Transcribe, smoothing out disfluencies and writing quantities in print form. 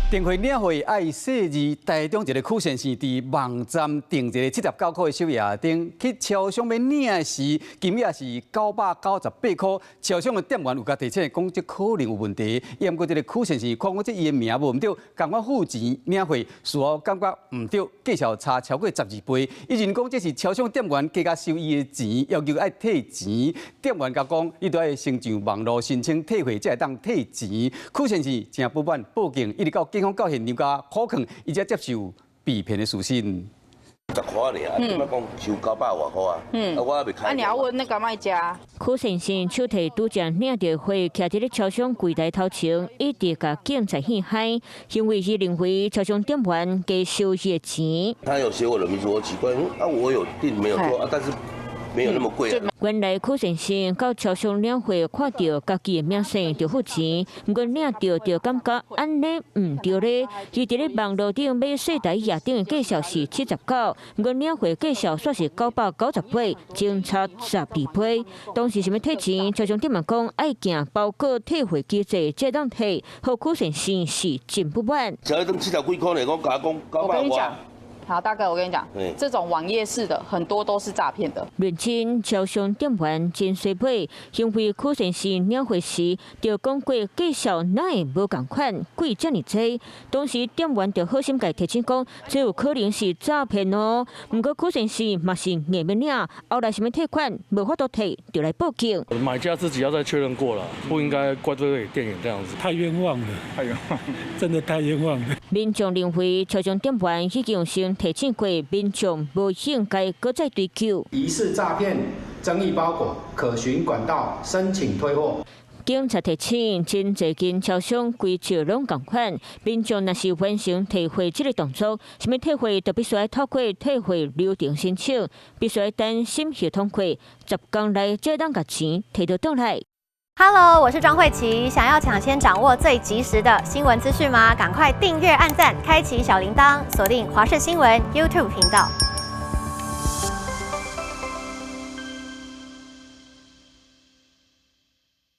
订会领会爱设置台中一个区先生伫网站订一个79块的首页顶，去超商要领的时，金额是998块。超商的店员有甲提醒讲，这可能有问题。也毋过这个区先生看讲这伊的名无毋对，共我付钱领会，事后感觉毋对，计小差超过12倍。伊认讲这是超商店员加收伊的钱，要求爱退钱。店员甲讲，伊都要先上网络申請退回，才会当退錢。區先生真不滿，報警，一直到警方到現場甲苦勸，伊才接受被騙的事實。10塊爾，點解講收900多塊啊？我還未開。你要問那個賣家。柯先生手提拄只領着貨，徛伫咧超商櫃台頭前，一直甲警察陷害，因為伊認為超商店員加收伊的錢。他有寫我的名字，我奇怪，我有訂沒有錯但是。没有那么贵、啊。原來柯先生到超商領貨，看到家己的名聲就付錢，不過領到就感覺安尼唔對咧。伊伫咧網絡頂買稅台頁頂的介紹是79，不過領貨介紹卻是998，爭差12倍。當時想要退錢，超商店員講愛行包括退貨機制，才當退，互柯先生是真不滿。只要等70幾塊嚟講，加工900塊。好，大哥，我跟你讲，这种网页式的很多都是诈骗的。认真超商店员真衰买，因为柯先生领货时就讲过介绍哪会无共款，贵遮尔济。当时店员就好心甲提醒讲，这有可能是诈骗哦。不过柯先生嘛是硬要领，后来想要退款，无法度退，就来报警。买家自己要再确认过了，不应该怪罪给店员这样子，太冤枉了，太冤枉，真的太冤枉了。民众认为超商店员已经先提醒过民众，无应该搁再追究。疑似诈骗争议包裹，可循管道申请退货。警察提醒，真侪间超商规则拢共款，民众若是完成退货这个动作，什么退货就必须要透过退货流程申请，必须要等审核通过，10天内才当把钱摕到倒来。Hello， 我是庄慧琪。想要抢先掌握最及时的新闻资讯吗？赶快订阅、按赞、开启小铃铛，锁定华视新闻 YouTube 频道。